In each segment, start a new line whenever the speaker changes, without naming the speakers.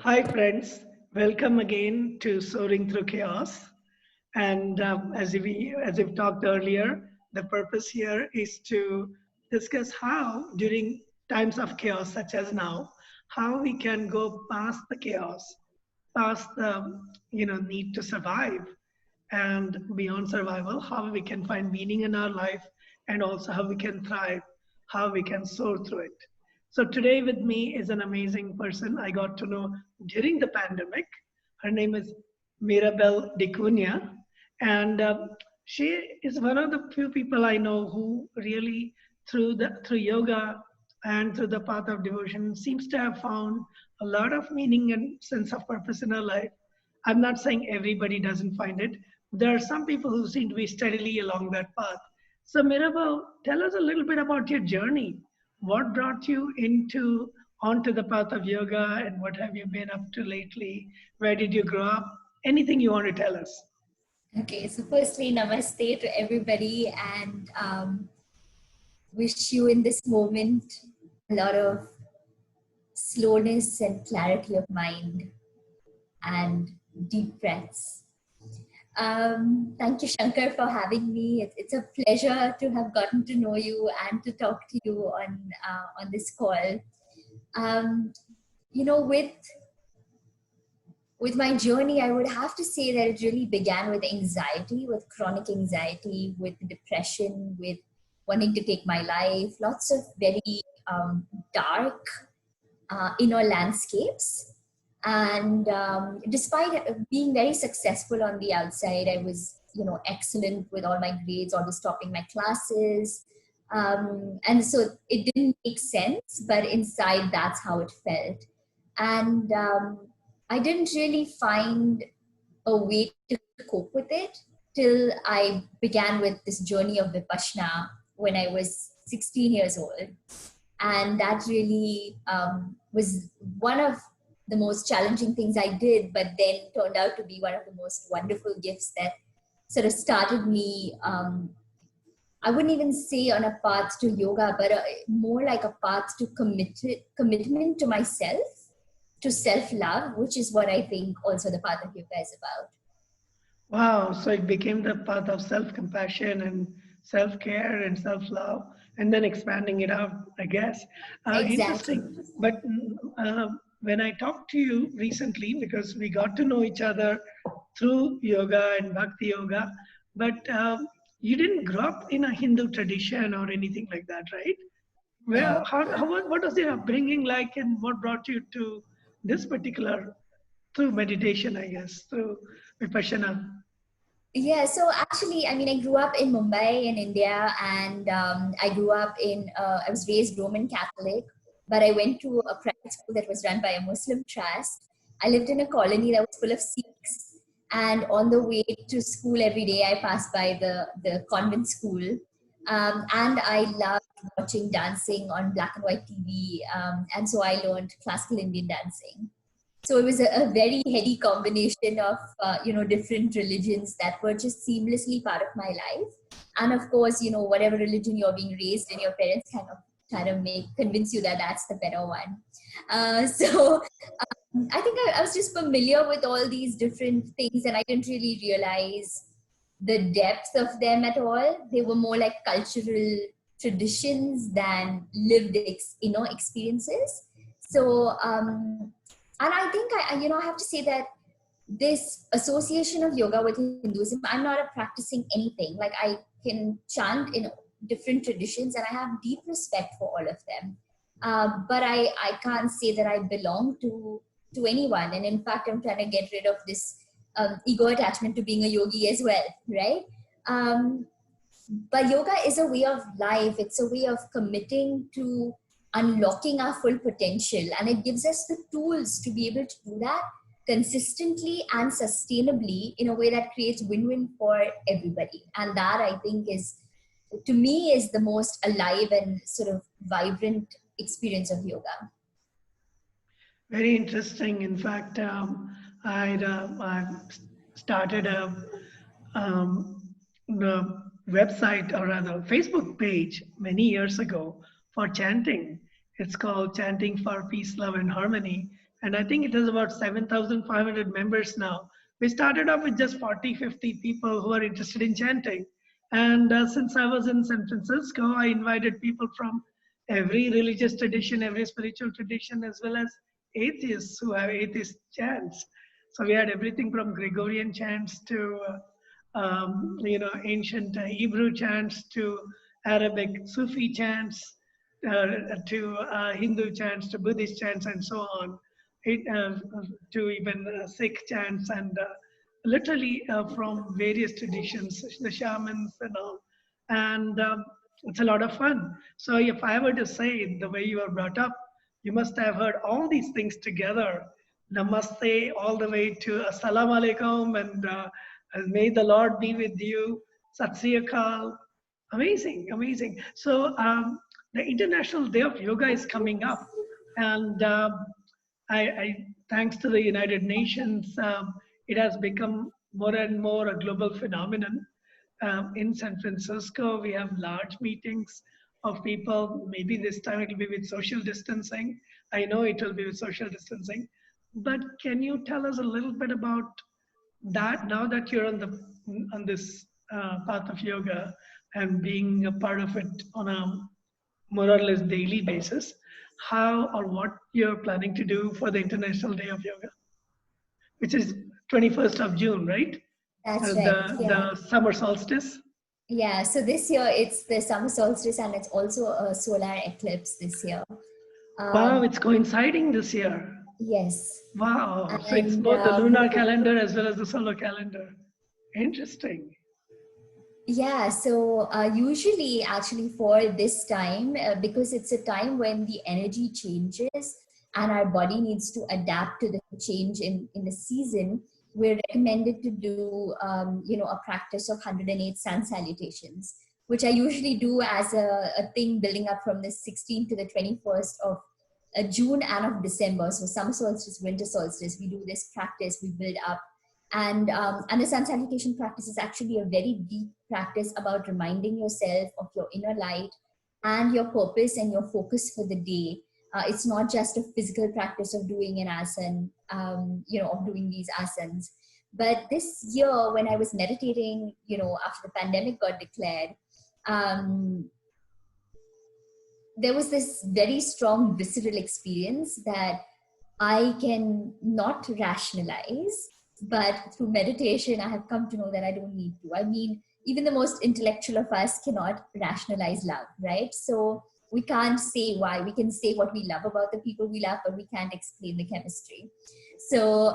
Hi, friends. Welcome again to Soaring Through Chaos. And as we've talked earlier, the purpose here is to discuss how, during times of chaos such as now, how we can go past the chaos, past the need to survive, and beyond survival, how we can find meaning in our life, and also how we can thrive, how we can soar through it. So today with me is an amazing person I got to know during the pandemic. Her name is Mirabelle Dcunha, and she is one of the few people I know who really, through yoga and through the path of devotion, seems to have found a lot of meaning and sense of purpose in her life. I'm not saying everybody doesn't find it. There are some people who seem to be steadily along that path. So, Mirabelle, tell us a little bit about your journey. What brought you onto the path of yoga, and what have you been up to lately? Where did you grow up? Anything you want to tell us?
Okay, so firstly, namaste to everybody, and wish you in this moment a lot of slowness and clarity of mind and deep breaths. Thank you, Shankar, for having me. It's a pleasure to have gotten to know you and to talk to you on this call. You know, with my journey, I would have to say that it really began with anxiety, with chronic anxiety, with depression, with wanting to take my life, lots of very dark inner landscapes. And despite being very successful on the outside, I was, excellent with all my grades, always topping my classes. And so it didn't make sense, but inside that's how it felt. And I didn't really find a way to cope with it till I began with this journey of Vipassana when I was 16 years old. And that really was one of the most challenging things I did, but then turned out to be one of the most wonderful gifts that sort of started me. I wouldn't even say on a path to yoga, but more like a path to commitment to myself, to self-love, which is what I think also the path of yoga is about.
Wow, so it became the path of self-compassion and self-care and self-love, and then expanding it out, I guess.
Exactly.
Interesting. But when I talked to you recently, because we got to know each other through yoga and bhakti yoga, but you didn't grow up in a Hindu tradition or anything like that, right? Where,
No.
what was your upbringing like, and what brought you to this particular, through meditation, I guess, through Vipassana?
Yeah, so actually, I mean, I grew up in Mumbai in India, and I grew up I was raised Roman Catholic, but I went to a private school that was run by a Muslim trust. I lived in a colony that was full of Sikhs, and on the way to school every day, I passed by the convent school. And I loved watching dancing on black and white TV, and so I learned classical Indian dancing. So it was a very heady combination of different religions that were just seamlessly part of my life. And of course, whatever religion you're being raised in, your parents kind of convince you that that's the better one. So I think I was just familiar with all these different things, and I didn't really realize the depth of them at all. They were more like cultural traditions than lived experiences. So and I think I have to say that this association of yoga with Hinduism, I'm not a practicing anything. Like, I can chant in different traditions and I have deep respect for all of them. But I can't say that I belong to anyone. And in fact, I'm trying to get rid of this ego attachment to being a yogi as well, right? Um, but yoga is a way of life. It's a way of committing to unlocking our full potential, and it gives us the tools to be able to do that consistently and sustainably in a way that creates win-win for everybody. And that, I think, is, to me, is the most alive and sort of vibrant experience of yoga.
Very interesting. In fact, I started the website, or rather Facebook page, many years ago for chanting. It's called Chanting for Peace, Love, and Harmony. And I think it has about 7,500 members now. We started off with just 40, 50 people who are interested in chanting. And since I was in San Francisco, I invited people from every religious tradition, every spiritual tradition, as well as atheists who have atheist chants. So we had everything from Gregorian chants to, ancient Hebrew chants to Arabic Sufi chants to Hindu chants to Buddhist chants and so on, to even Sikh chants and literally from various traditions, the shamans and all. And it's a lot of fun. So if I were to say the way you were brought up, you must have heard all these things together. Namaste all the way to Assalamu alaikum and may the Lord be with you. Sat Sri Akal. Amazing, amazing. So the International Day of Yoga is coming up, and thanks to the United Nations, it has become more and more a global phenomenon. In San Francisco, we have large meetings of people. Maybe this time it will be with social distancing. I know it will be with social distancing. But can you tell us a little bit about that now that you're on this path of yoga and being a part of it on a more or less daily basis, how or what you're planning to do for the International Day of Yoga, which is 21st of June, right?
That's right. Yeah.
The summer solstice.
Yeah. So this year it's the summer solstice and it's also a solar eclipse this year.
Wow, it's coinciding this year.
Yes.
Wow. So it's
And
both the lunar calendar as well as the solar calendar. Interesting.
yeah, so usually actually for this time, because it's a time when the energy changes and our body needs to adapt to the change in the season, we're recommended to do, a practice of 108 sun salutations, which I usually do as a thing building up from the 16th to the 21st of June and of December. So summer solstice, winter solstice, we do this practice, we build up. And the sun salutation practice is actually a very deep practice about reminding yourself of your inner light and your purpose and your focus for the day. It's not just a physical practice of doing an asana, of doing these asanas. But this year, when I was meditating, after the pandemic got declared, there was this very strong visceral experience that I can not rationalize, but through meditation, I have come to know that I don't need to. I mean, even the most intellectual of us cannot rationalize love, right? So we can't say why. We can say what we love about the people we love, but we can't explain the chemistry. So,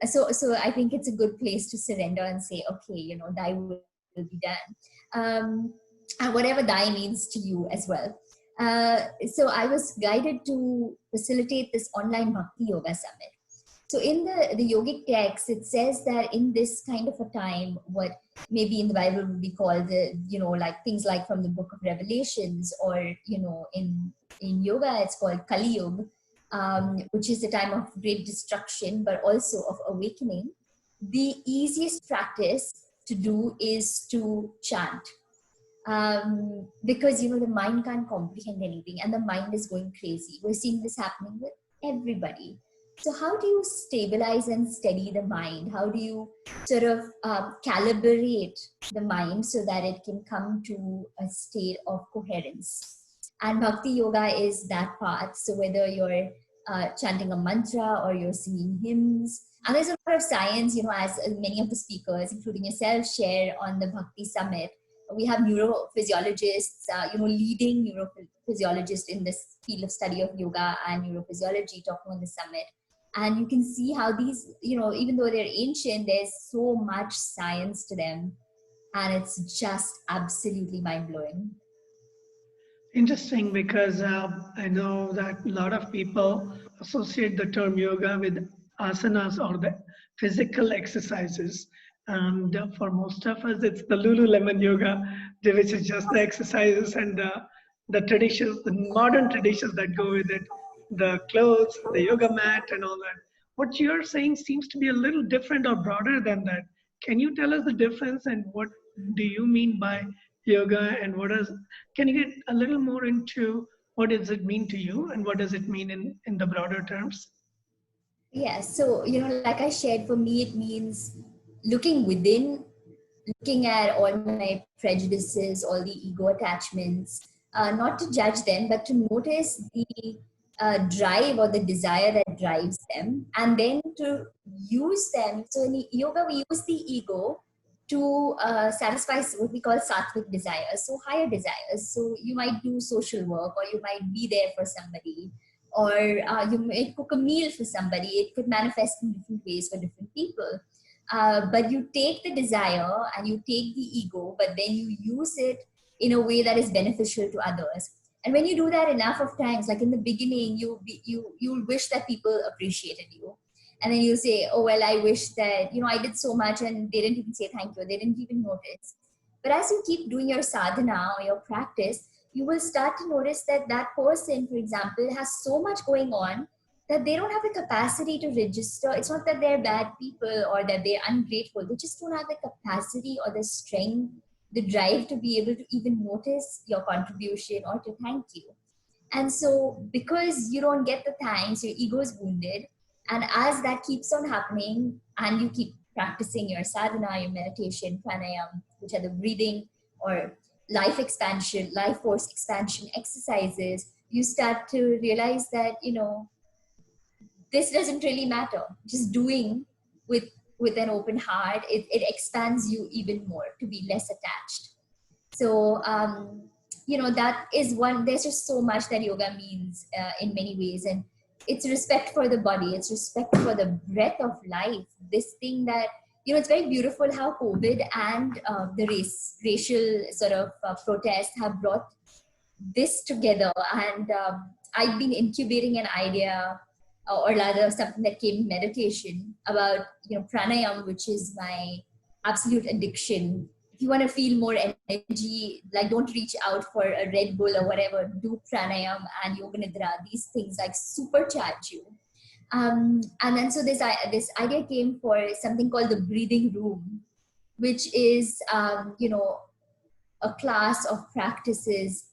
so I think it's a good place to surrender and say, okay, thy will be done. And whatever thy means to you as well. So I was guided to facilitate this online Bhakti Yoga Summit. So in the yogic text, it says that in this kind of a time, what maybe in the Bible would be called, like things like from the book of Revelations, or, in yoga, it's called Kali Yuga, which is the time of great destruction, but also of awakening. The easiest practice to do is to chant. Because the mind can't comprehend anything and the mind is going crazy. We're seeing this happening with everybody. So how do you stabilize and steady the mind? How do you sort of calibrate the mind so that it can come to a state of coherence? And Bhakti Yoga is that path. So whether you're chanting a mantra or you're singing hymns, and there's a lot of science, as many of the speakers, including yourself, share on the Bhakti Summit. We have neurophysiologists, leading neurophysiologists in this field of study of yoga and neurophysiology talking on the summit. And you can see how these, even though they're ancient, there's so much science to them. And it's just absolutely mind-blowing.
Interesting, because I know that a lot of people associate the term yoga with asanas or the physical exercises. And for most of us, it's the Lululemon yoga, which is just the exercises and the traditions, the modern traditions that go with it, the clothes, the yoga mat, and all that. What you're saying seems to be a little different or broader than that. Can you tell us the difference and what do you mean by yoga, and can you get a little more into what does it mean to you and what does it mean in the broader terms?
Yeah, so, like I shared, for me, it means looking within, looking at all my prejudices, all the ego attachments, not to judge them, but to notice the drive or the desire that drives them, and then to use them. So in yoga, we use the ego to satisfy what we call sattvic desires, so higher desires. So you might do social work, or you might be there for somebody, or you might cook a meal for somebody. It could manifest in different ways for different people. But you take the desire and you take the ego, but then you use it in a way that is beneficial to others. And when you do that enough of times, like in the beginning, you'll wish that people appreciated you, and then you say, oh well, I wish that I did so much and they didn't even say thank you, they didn't even notice. But as you keep doing your sadhana or your practice, you will start to notice that that person, for example, has so much going on that they don't have the capacity to register. It's not that they're bad people or that they're ungrateful. They just don't have the capacity or the strength, the drive to be able to even notice your contribution or to thank you. And so because you don't get the thanks, your ego is wounded. And as that keeps on happening and you keep practicing your sadhana, your meditation, pranayama, which are the breathing or life expansion, life force expansion exercises, you start to realize that, this doesn't really matter. Just doing with an open heart, it expands you even more to be less attached. So that is one. There's just so much that yoga means in many ways, and it's respect for the body, it's respect for the breath of life. This thing that it's very beautiful how COVID and the racial sort of protests have brought this together. And I've been incubating an idea, or rather something that came in meditation, about pranayama, which is my absolute addiction. If you want to feel more energy, like, don't reach out for a Red Bull or whatever, do pranayama and yoga nidra. These things like supercharge you. And then so this idea came for something called the breathing room, which is a class of practices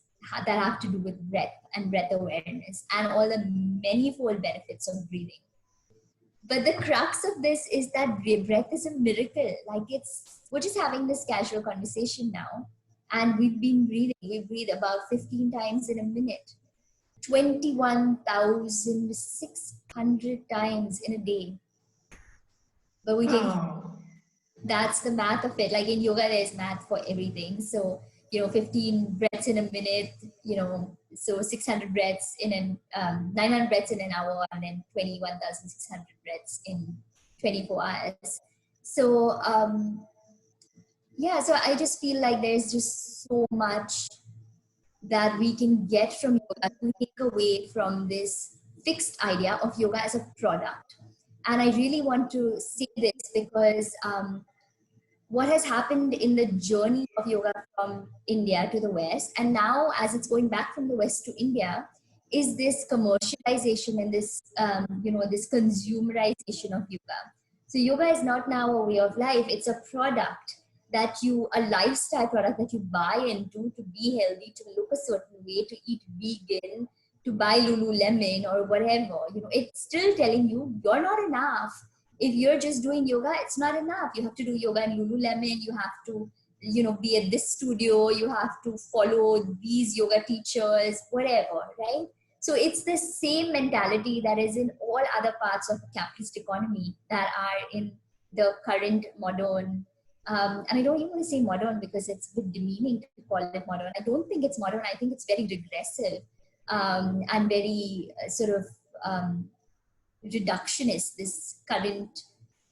that have to do with breath and breath awareness and all the manifold benefits of breathing. But the crux of this is that breath is a miracle. Like, we're just having this casual conversation now, and we've been breathing. We breathe about 15 times in a minute, 21,600 times in a day. But we take, that's the math of it. Like in yoga, there's math for everything. So 15 breaths in a minute, so 600 breaths in 900 breaths in an hour, and then 21,600 breaths in 24 hours. So, so I just feel like there's just so much that we can get from yoga to take away from this fixed idea of yoga as a product. And I really want to say this because, what has happened in the journey of yoga from India to the West, and now as it's going back from the West to India, is this commercialization and this, this consumerization of yoga. So yoga is not now a way of life, it's a product a lifestyle product that you buy into to be healthy, to look a certain way, to eat vegan, to buy Lululemon or whatever. It's still telling you you're not enough. If you're just doing yoga, it's not enough. You have to do yoga in Lululemon. You have to, be at this studio. You have to follow these yoga teachers, whatever, right? So it's the same mentality that is in all other parts of the capitalist economy that are in the current modern, and I don't even want to say modern because it's a bit demeaning to call it modern. I don't think it's modern. I think it's very regressive and very sort of reductionist, this current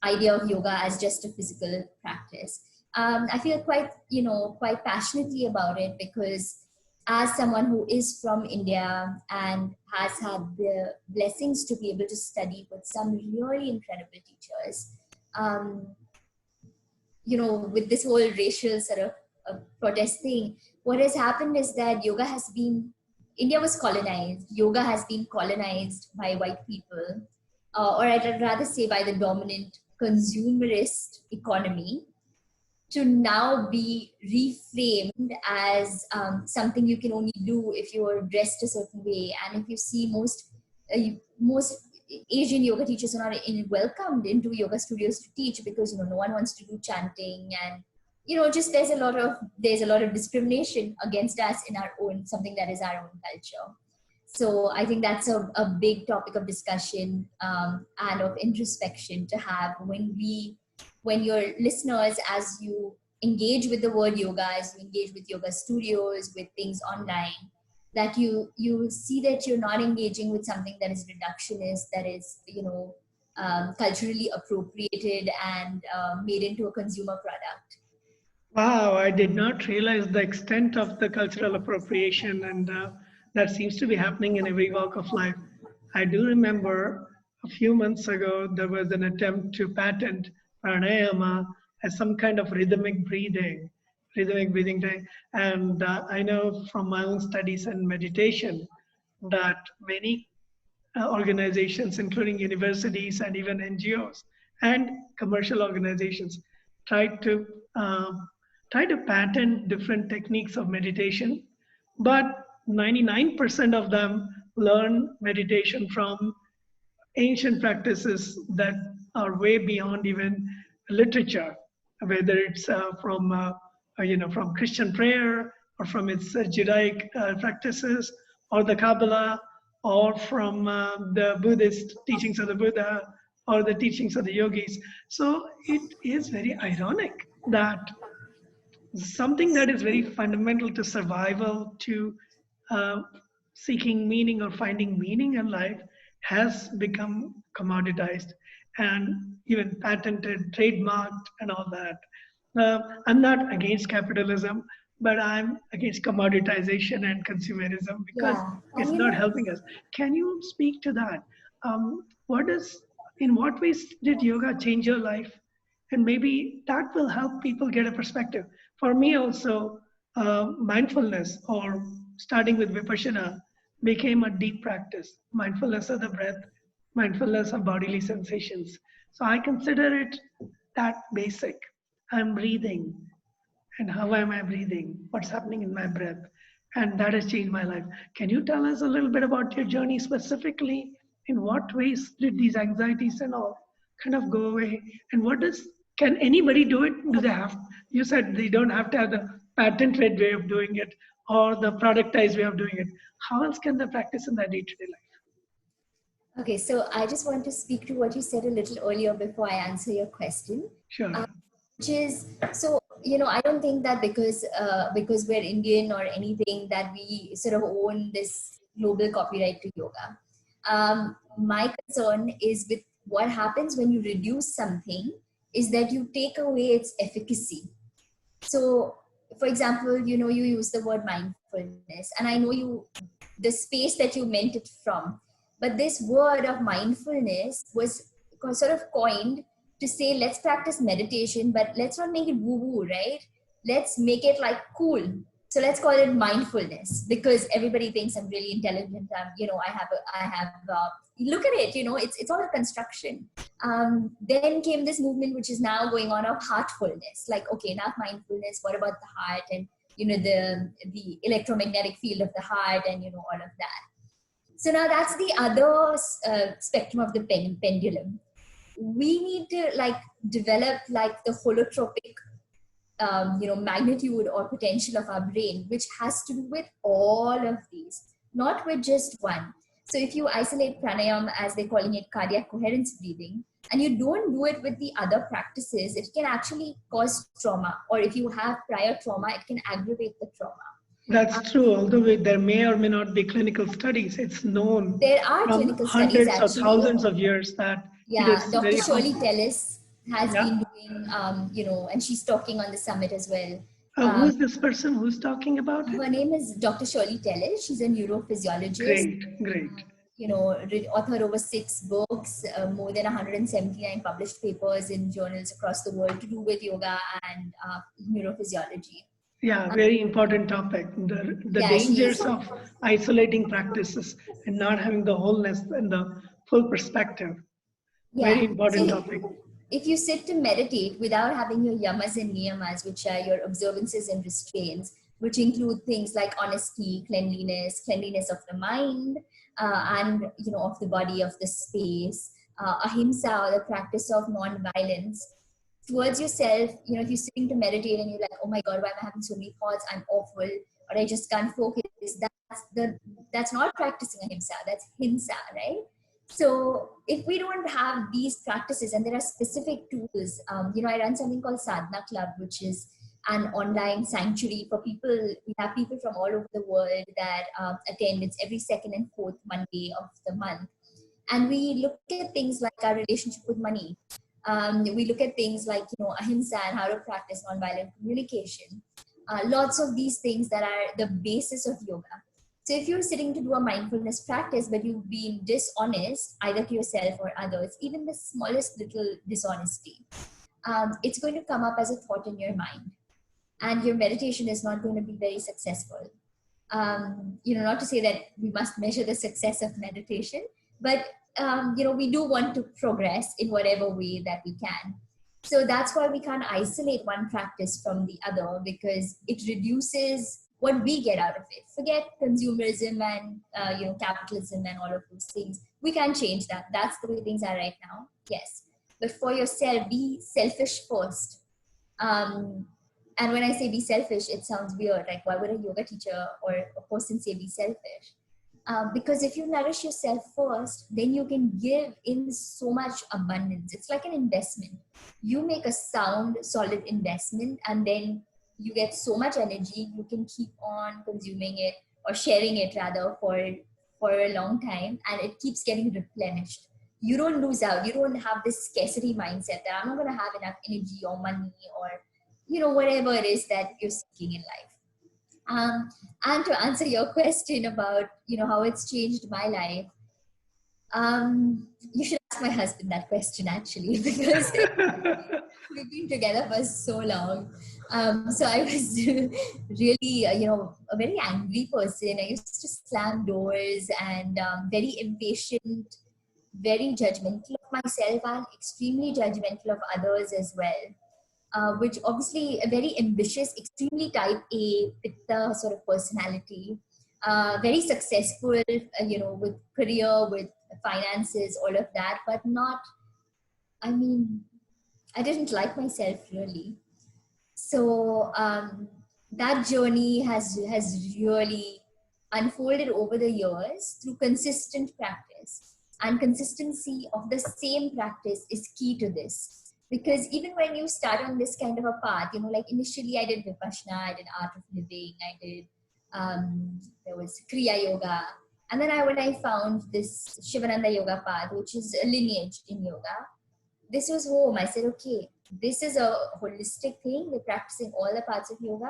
idea of yoga as just a physical practice. I feel quite passionately about it because as someone who is from India and has had the blessings to be able to study with some really incredible teachers, with this whole racial sort of protest thing, what has happened is that India was colonized. Yoga has been colonized by white people, or I'd rather say by the dominant consumerist economy, to now be reframed as something you can only do if you're dressed a certain way. And if you see most Asian yoga teachers are not welcomed into yoga studios to teach because no one wants to do chanting, and just there's a lot of discrimination against us in our own, something that is our own culture. So I think that's a big topic of discussion and of introspection to have when your listeners, as you engage with the word yoga, as you engage with yoga studios, with things online, that you see that you're not engaging with something that is reductionist, that is culturally appropriated and made into a consumer product.
Wow, I did not realize the extent of the cultural appropriation, and that seems to be happening in every walk of life. I do remember a few months ago there was an attempt to patent pranayama as some kind of rhythmic breathing thing. And I know from my own studies and meditation that many organizations, including universities and even NGOs and commercial organizations, try to try to patent different techniques of meditation, but 99% of them learn meditation from ancient practices that are way beyond even literature, whether it's from Christian prayer or from its Judaic practices or the Kabbalah or from the Buddhist teachings of the Buddha or the teachings of the yogis. So it is very ironic that something that is very fundamental to survival, to uh, seeking meaning or finding meaning in life, has become commoditized and even patented, trademarked, and all that. I'm not against capitalism, but I'm against commoditization and consumerism because
Yeah,
it's
and
not helping us. Can you speak to that? What is, in what ways did yoga change your life? And maybe that will help people get a perspective. For me also, mindfulness or starting with vipassana became a deep practice. Mindfulness of the breath, mindfulness of bodily sensations. So I consider it that basic. I'm breathing, and how am I breathing? What's happening in my breath? And that has changed my life. Can you tell us a little bit about your journey specifically? In what ways did these anxieties and all kind of go away? And what does, can anybody do it? Do they have, you said they don't have to have the patented way of doing it or the productized way of doing it. How else can they practice in their day-to-day life?
okay, so I just want to speak to what you said a little earlier before I answer your question.
Sure.
Which is, so I don't think that because we're Indian or anything that we sort of own this global copyright to yoga. My concern is with what happens when you reduce something is that you take away its efficacy. So, for example, you use the word mindfulness, and I know the space that you meant it from, but this word of mindfulness was sort of coined to say, let's practice meditation, but let's not make it woo-woo, right? Let's make it like cool. So let's call it mindfulness, because everybody thinks I'm really intelligent. I have. Look at it. It's all a construction. Then came this movement, which is now going on, of heartfulness. Like, okay, enough mindfulness. What about the heart and the electromagnetic field of the heart and all of that. So now that's the other spectrum of the pendulum. We need to develop the holotropic magnitude or potential of our brain, which has to do with all of these, not with just one. So if you isolate pranayama, as they're calling it, cardiac coherence breathing, and you don't do it with the other practices, it can actually cause trauma. Or if you have prior trauma, it can aggravate the trauma.
That's true, although there may or may not be clinical studies. It's known
there are
from
clinical studies,
hundreds or thousands of years that it
yeah,
is
Dr.
very
Shirley
harmful.
Tellis has
Yeah.
been doing, and she's talking on the summit as well.
Who's this person who's talking about it?
Her name is Dr. Shirley Tellis. She's a neurophysiologist.
Great.
Author over 6 books, more than 179 published papers in journals across the world to do with yoga and neurophysiology.
Yeah, very important topic. The dangers of isolating practices and not having the wholeness and the full perspective. Very important topic.
If you sit to meditate without having your yamas and niyamas, which are your observances and restraints, which include things like honesty, cleanliness of the mind, and of the body, of the space. Ahimsa, or the practice of non-violence towards yourself. If you're sitting to meditate and you're like, oh my god, why am I having so many thoughts, I'm awful, or I just can't focus, that's not practicing ahimsa, that's himsa, right? So if we don't have these practices, and there are specific tools, I run something called Sadhana Club, which is an online sanctuary for people. We have people from all over the world that attend. It's every second and fourth Monday of the month. And we look at things like our relationship with money. We look at things like, ahimsa and how to practice nonviolent communication. Lots of these things that are the basis of yoga. So if you're sitting to do a mindfulness practice, but you've been dishonest, either to yourself or others, even the smallest little dishonesty, it's going to come up as a thought in your mind. And your meditation is not going to be very successful. Not to say that we must measure the success of meditation, but we do want to progress in whatever way that we can. So that's why we can't isolate one practice from the other, because it reduces what we get out of it. Forget consumerism and capitalism and all of those things. We can't change that. That's the way things are right now. Yes, but for yourself, be selfish first. And when I say be selfish, it sounds weird. Like, why would a yoga teacher or a person say be selfish? Because if you nourish yourself first, then you can give in so much abundance. It's like an investment. You make a sound, solid investment, and then you get so much energy. You can keep on consuming it, or sharing it rather, for a long time, and it keeps getting replenished. You don't lose out. You don't have this scarcity mindset that I'm not going to have enough energy or money or whatever it is that you're seeking in life. And to answer your question about, how it's changed my life, you should ask my husband that question, actually, because we've been together for so long. So I was really, a very angry person. I used to slam doors and very impatient, very judgmental of myself, and extremely judgmental of others as well. Which obviously a very ambitious, extremely type A pitta sort of personality, very successful, with career, with finances, all of that, but not, I didn't like myself really. So that journey has really unfolded over the years through consistent practice, and consistency of the same practice is key to this. Because even when you start on this kind of a path, like initially I did Vipassana, I did Art of Living, I did, there was Kriya Yoga. And then when I found this Sivananda Yoga path, which is a lineage in yoga, this was home. I said, okay, this is a holistic thing. We're practicing all the parts of yoga.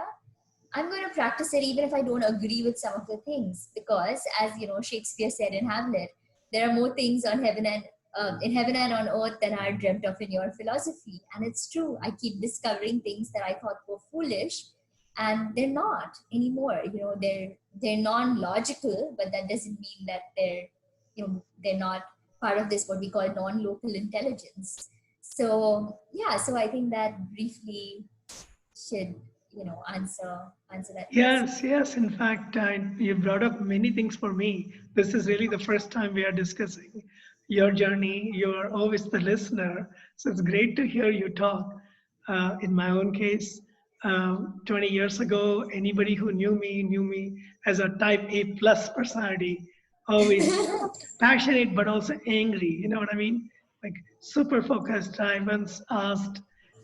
I'm going to practice it even if I don't agree with some of the things. Because as Shakespeare said in Hamlet, there are more things on heaven and in heaven and on earth than are dreamt of in your philosophy. And it's true. I keep discovering things that I thought were foolish, and they're not anymore. They're non-logical, but that doesn't mean that they're not part of this, what we call non-local intelligence. So yeah, so I think that briefly should answer that
question. Yes. In fact, you brought up many things for me. This is really the first time we are discussing your journey. You're always the listener, so it's great to hear you talk. In my own case, 20 years ago, anybody who knew me as a type A plus personality, always passionate but also angry. You know what I mean? Like super focused. I once asked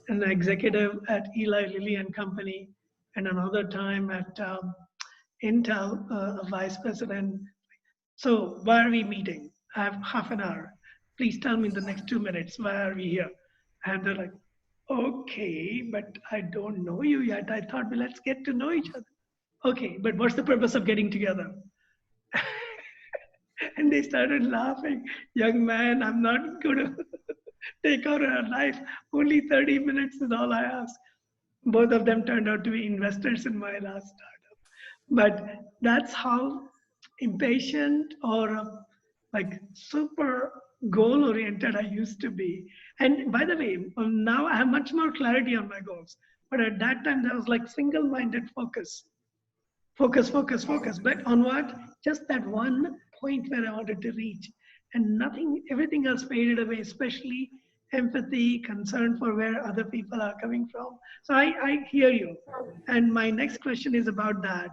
an executive at Eli Lilly and Company, and another time at Intel, a vice president. So why are we meeting? I have half an hour. Please tell me in the next 2 minutes, why are we here? And they're like, okay, but I don't know you yet. I thought, well, let's get to know each other. Okay, but what's the purpose of getting together? And they started laughing. Young man, I'm not going to take over her life. Only 30 minutes is all I ask. Both of them turned out to be investors in my last startup. But that's how impatient or like super goal oriented I used to be. And by the way, now I have much more clarity on my goals. But at that time, there was like single minded focus. Focus. But on what? Just that one point where I wanted to reach. And nothing, everything else faded away, especially empathy, concern for where other people are coming from. So I hear you. And my next question is about that.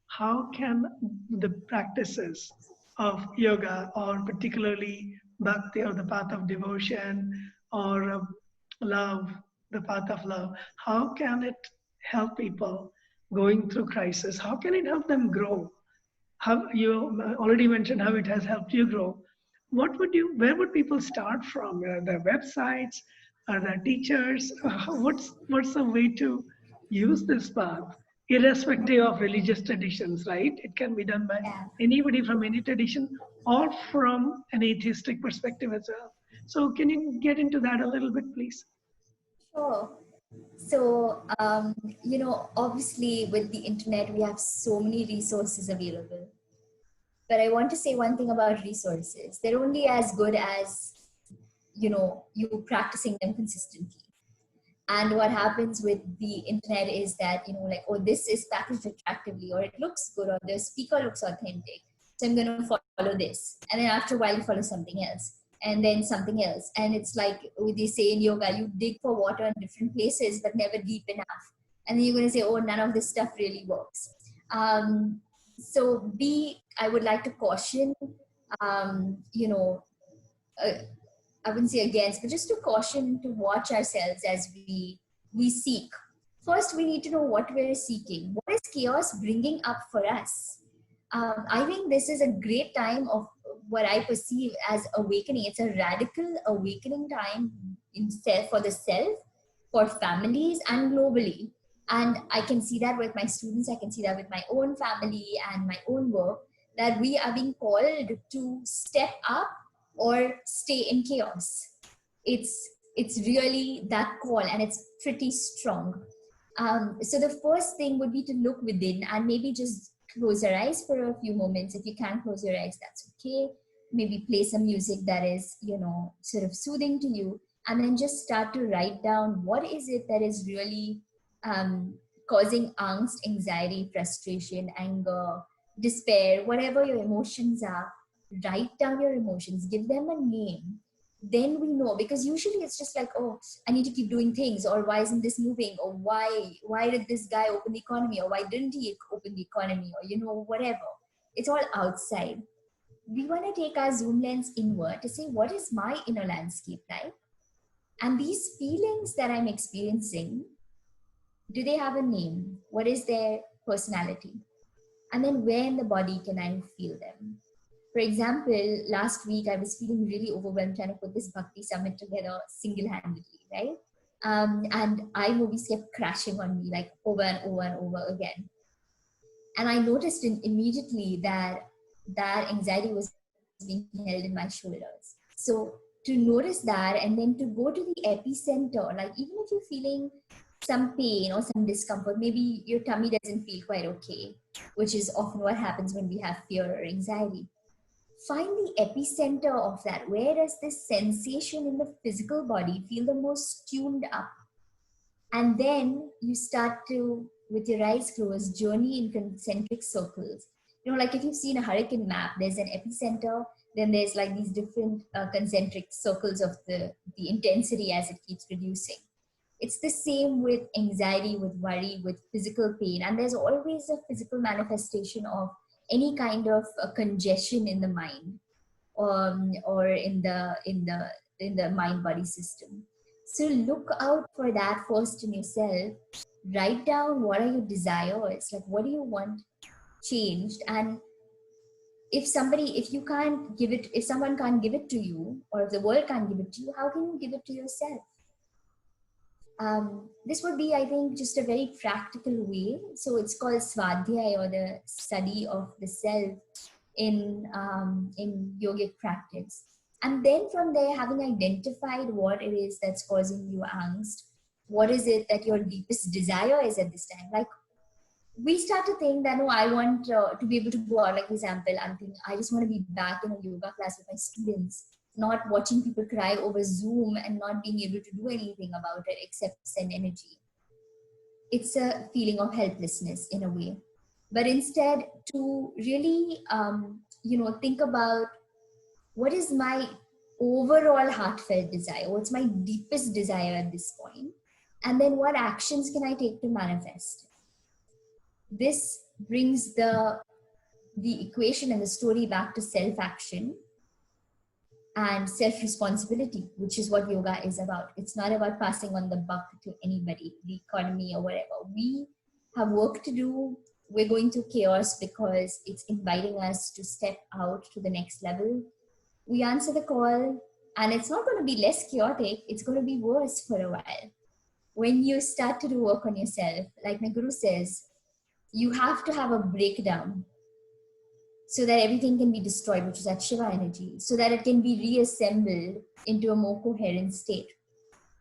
How can the practices of yoga, or particularly bhakti or the path of devotion, or love, the path of love, how can it help people going through crisis? How can it help them grow? How you already mentioned how it has helped you grow. What would you? Where would people start from? Their websites, are there teachers? What's the way to use this path, irrespective of religious traditions? Right? It can be done by
Yeah,
anybody from any tradition, or from an atheistic perspective as well. So, can you get into that a little bit, please?
sure. So, obviously with the internet, we have so many resources available. But I want to say one thing about resources. They're only as good as, you practicing them consistently. And what happens with the internet is that, like, oh, this is packaged attractively, or it looks good, or the speaker looks authentic, so I'm going to follow this. And then after a while, you follow something else, and then something else. And it's like they say in yoga, you dig for water in different places, but never deep enough. And then you're going to say, oh, none of this stuff really works. So I would like to caution, um, you know, uh, I wouldn't say against, but just to caution, to watch ourselves as we seek. First, we need to know what we're seeking. What is chaos bringing up for us? I think this is a great time of what I perceive as awakening. It's a radical awakening time for the self, for families, and globally. And I can see that with my students. I can see that with my own family and my own work, that we are being called to step up or stay in chaos. It's really that call, and it's pretty strong. So the first thing would be to look within, and maybe just close your eyes for a few moments. If you can't close your eyes, that's okay. Maybe play some music that is, sort of soothing to you, and then just start to write down what is it that is really um, causing angst, anxiety, frustration, anger, despair, whatever your emotions are. Write down your emotions, give them a name. Then we know, because usually it's just like, oh, I need to keep doing things, or why isn't this moving, or why did this guy open the economy, or why didn't he open the economy, or whatever. It's all outside. We want to take our zoom lens inward to say, what is my inner landscape like? And these feelings that I'm experiencing, do they have a name? What is their personality? And then where in the body can I feel them? For example, last week I was feeling really overwhelmed trying to put this Bhakti Summit together single-handedly, right? And iMovies kept crashing on me, like over and over and over again. And I noticed immediately that anxiety was being held in my shoulders. So to notice that, and then to go to the epicenter, like even if you're feeling some pain or some discomfort, maybe your tummy doesn't feel quite okay, which is often what happens when we have fear or anxiety. Find the epicenter of that. Where does this sensation in the physical body feel the most tuned up? And then you start to, with your eyes closed, journey in concentric circles. Like if you've seen a hurricane map, there's an epicenter, then there's like these different concentric circles of the intensity as it keeps reducing. It's the same with anxiety, with worry, with physical pain. And there's always a physical manifestation of any kind of congestion in the mind, or in the mind body system. So look out for that first in yourself. Write down, what are your desires, like what do you want changed? And if someone can't give it to you, or if the world can't give it to you, how can you give it to yourself? This would be, I think, just a very practical way. So it's called Svadhyaya, or the study of the self in yogic practice. And then from there, having identified what it is that's causing you angst, what is it that your deepest desire is at this time? Like, we start to think that, no, I want to be able to go out, like example, I'm thinking, I just want to be back in a yoga class with my students, not watching people cry over Zoom and not being able to do anything about it except send energy. It's a feeling of helplessness in a way. But instead, to really think about what is my overall heartfelt desire, what's my deepest desire at this point, and then what actions can I take to manifest it. This brings the equation and the story back to self-action and self-responsibility, which is what yoga is about. It's not about passing on the buck to anybody, the economy or whatever. We have work to do. We're going through chaos because it's inviting us to step out to the next level. We answer the call, and it's not going to be less chaotic. It's going to be worse for a while. When you start to do work on yourself, like my guru says, you have to have a breakdown so that everything can be destroyed, which is that Shiva energy, so that it can be reassembled into a more coherent state.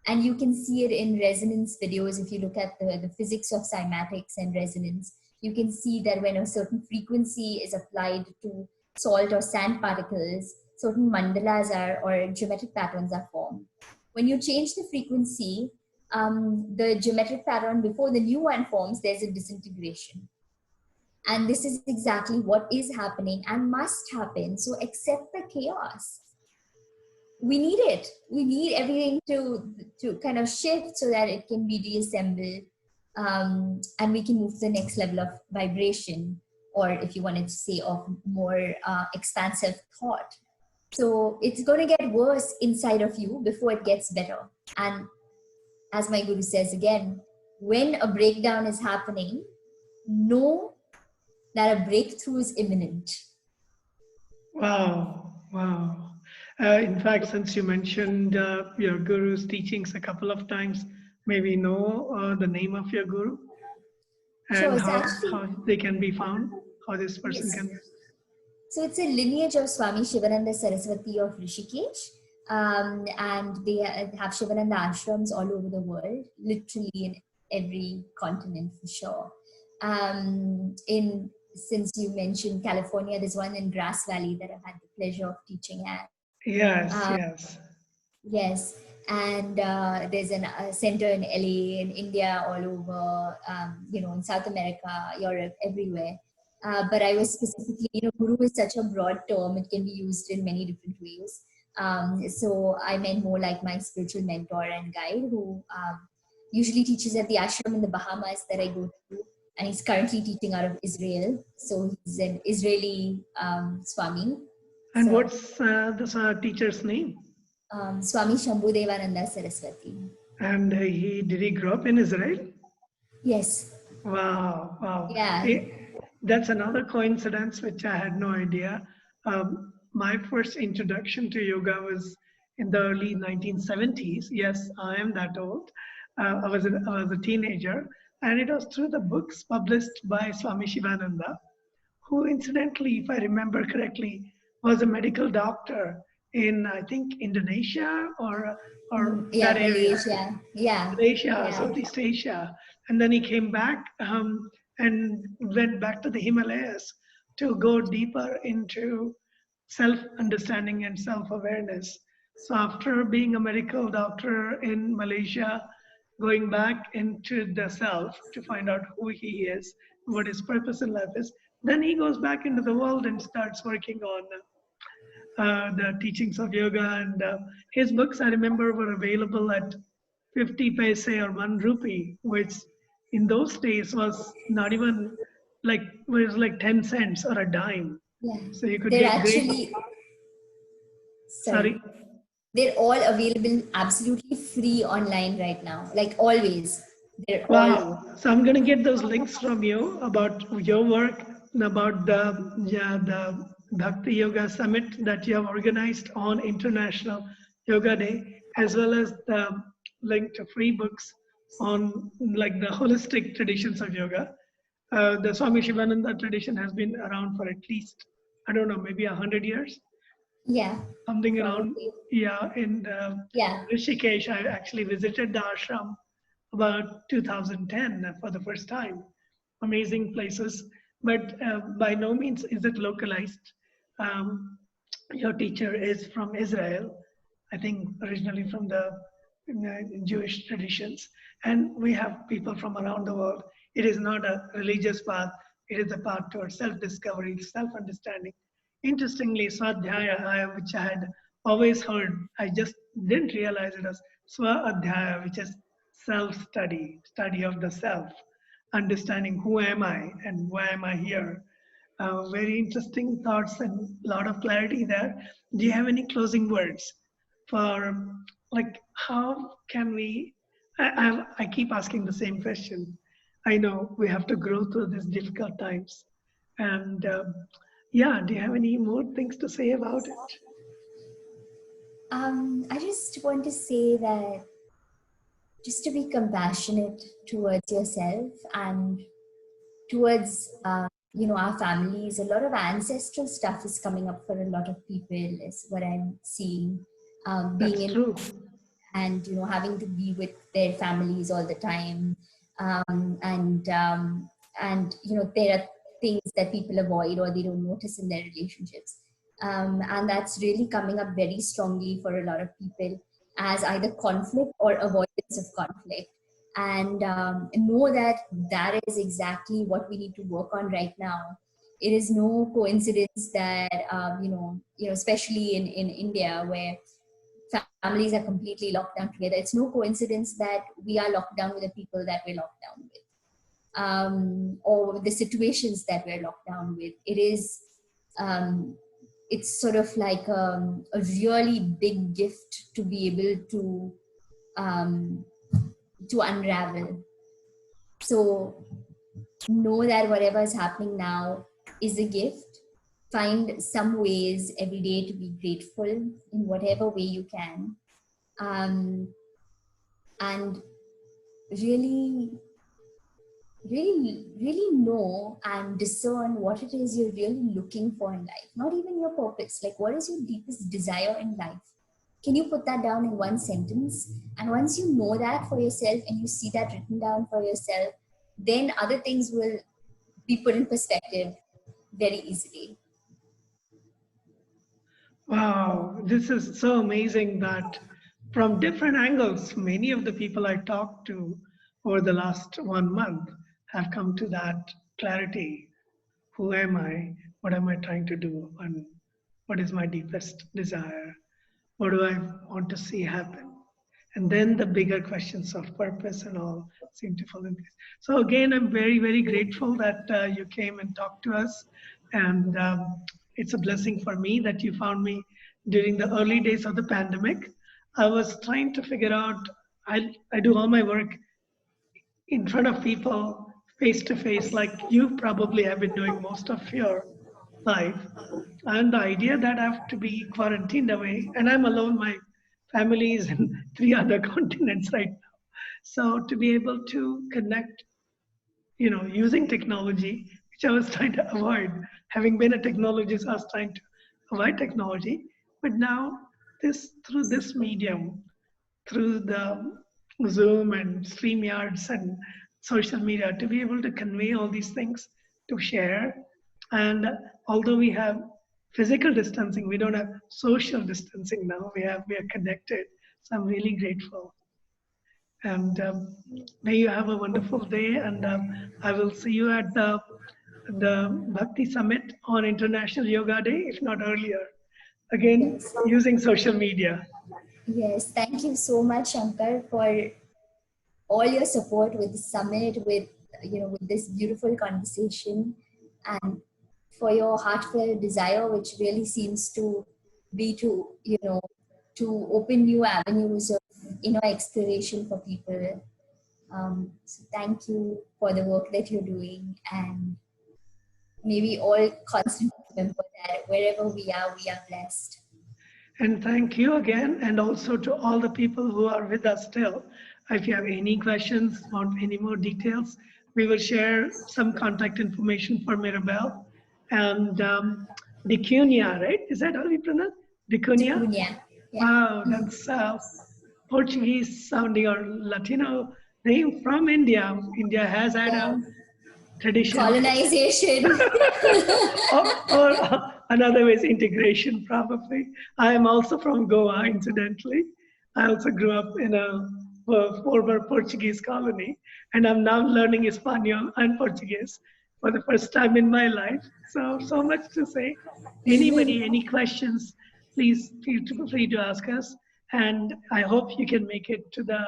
And you can see it in resonance videos. If you look at the physics of cymatics and resonance, you can see that when a certain frequency is applied to salt or sand particles, certain mandalas or geometric patterns are formed. When you change the frequency, the geometric pattern before the new one forms, there's a disintegration. And this is exactly what is happening and must happen. So accept the chaos. We need it. We need everything to kind of shift so that it can be reassembled, and we can move to the next level of vibration, or if you wanted to say, of more expansive thought. So it's going to get worse inside of you before it gets better. And as my guru says again, when a breakdown is happening, know that a breakthrough is imminent.
Wow, wow. In fact, since you mentioned your guru's teachings a couple of times, may we know the name of your guru
Sure,
and
so actually,
how they can be found, how this person
yes.
can.
So it's a lineage of Swami Sivananda Saraswati of Rishikesh. And they have Sivananda Ashrams all over the world, literally in every continent for sure. Since you mentioned California, there's one in Grass Valley that I've had the pleasure of teaching at.
Yes, yes.
Yes, and there's a center in LA, in India, all over, in South America, Europe, everywhere. But I was specifically, guru is such a broad term; it can be used in many different ways. So I meant more like my spiritual mentor and guide, who usually teaches at the ashram in the Bahamas that I go to, and he's currently teaching out of Israel. So he's an Israeli Swami.
And
So,
what's this teacher's name?
Swami Shambhudevananda Saraswati.
And did he grow up in Israel?
Yes.
Wow, wow.
Yeah.
That's another coincidence which I had no idea. My first introduction to yoga was in the early 1970s. Yes, I am that old. I was a teenager, and it was through the books published by Swami Shivananda, who incidentally, if I remember correctly, was a medical doctor in, I think, Indonesia or
Yeah,
that area.
Malaysia. Yeah.
Malaysia,
Yeah.
Southeast Asia. And then he came back and went back to the Himalayas to go deeper into self-understanding and self-awareness. So after being a medical doctor in Malaysia, going back into the self to find out who he is, what his purpose in life is, then he goes back into the world and starts working on the teachings of yoga. And his books, I remember, were available at 50 paise or 1 rupee, which in those days was not even like, was like 10 cents or a dime.
Yeah.
So you could
They're
get great.
actually,
Sorry.
They're all available absolutely free online right now. Like always. They're all.
Wow. So I'm going to get those links from you about your work and about the Bhakti Yoga Summit that you have organized on International Yoga Day, as well as the link to free books on like the holistic traditions of yoga. The Swami Shivananda tradition has been around for at least, I don't know, maybe 100 years.
Yeah.
Something around,
Probably.
yeah, in
Yeah.
Rishikesh. I actually visited the ashram about 2010 for the first time. Amazing places, but by no means is it localized. Your teacher is from Israel, I think originally from the Jewish traditions, and we have people from around the world. It is not a religious path, it is a path towards self-discovery, self-understanding. Interestingly, Swadhyaya, which I had always heard, I just didn't realize it as Swadhyaya, which is self-study, study of the self, understanding who am I and why am I here. Very interesting thoughts and a lot of clarity there. Do you have any closing words for, like, how can we? I keep asking the same question. I know we have to grow through these difficult times, and yeah, do you have any more things to say about it?
I just want to say that just to be compassionate towards yourself and towards our families. A lot of ancestral stuff is coming up for a lot of people, is what I'm seeing. Being
That's
in
true.
and having to be with their families all the time, and there are things that people avoid or they don't notice in their relationships, and that's really coming up very strongly for a lot of people as either conflict or avoidance of conflict. And know that that is exactly what we need to work on right now. It is no coincidence that especially in India, where families are completely locked down together. It's no coincidence that we are locked down with the people that we're locked down with, or the situations that we're locked down with. Um, it's sort of like a really big gift to be able um, to unravel. So know that whatever is happening now is a gift. Find some ways every day to be grateful in whatever way you can. And really, really know and discern what it is you're really looking for in life. Not even your purpose, like what is your deepest desire in life? Can you put that down in one sentence? And once you know that for yourself and you see that written down for yourself, then other things will be put in perspective very easily.
Wow, this is so amazing that from different angles, many of the people I talked to over the last 1 month have come to that clarity. Who am I? What am I trying to do? And what is my deepest desire? What do I want to see happen? And then the bigger questions of purpose and all seem to fall in place. So again, I'm very, very grateful that you came and talked to us. And it's a blessing for me that you found me during the early days of the pandemic. I was trying to figure out, I do all my work in front of people face to face, like you probably have been doing most of your life. And the idea that I have to be quarantined away, and I'm alone, my family is in 3 other continents right now. So to be able to connect, using technology, which I was trying to avoid, having been a technologist, I was trying to avoid technology. But now, through this medium, through the Zoom and StreamYards and social media, to be able to convey all these things, to share. And although we have physical distancing, we don't have social distancing now. We are connected. So I'm really grateful. And may you have a wonderful day. And I will see you at the Bhakti Summit on International Yoga Day, if not earlier. Again,
Yes.
using social media.
Yes. Thank you so much, Shankar, for all your support with the summit, with this beautiful conversation, and for your heartfelt desire, which really seems to be to open new avenues of exploration for people. So thank you for the work that you're doing, and maybe all constantly remember that wherever we are blessed.
And thank you again, and also to all the people who are with us still. If you have any questions, want any more details, we will share some contact information for Mirabelle and Dcunha, right? Is that how we pronounce? Dcunha?
Dcunha. Yeah.
Wow, that's Portuguese sounding or Latino name from India. India has had a
Yeah.
tradition of
Colonization.
or another way is integration, probably. I am also from Goa, incidentally. I also grew up in a former Portuguese colony, and I'm now learning Espanol and Portuguese. for the first time in my life. So much to say. Anybody, any questions, please feel free to ask us. And I hope you can make it to the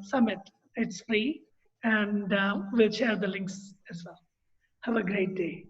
summit. It's free, and we'll share the links as well. Have a great day.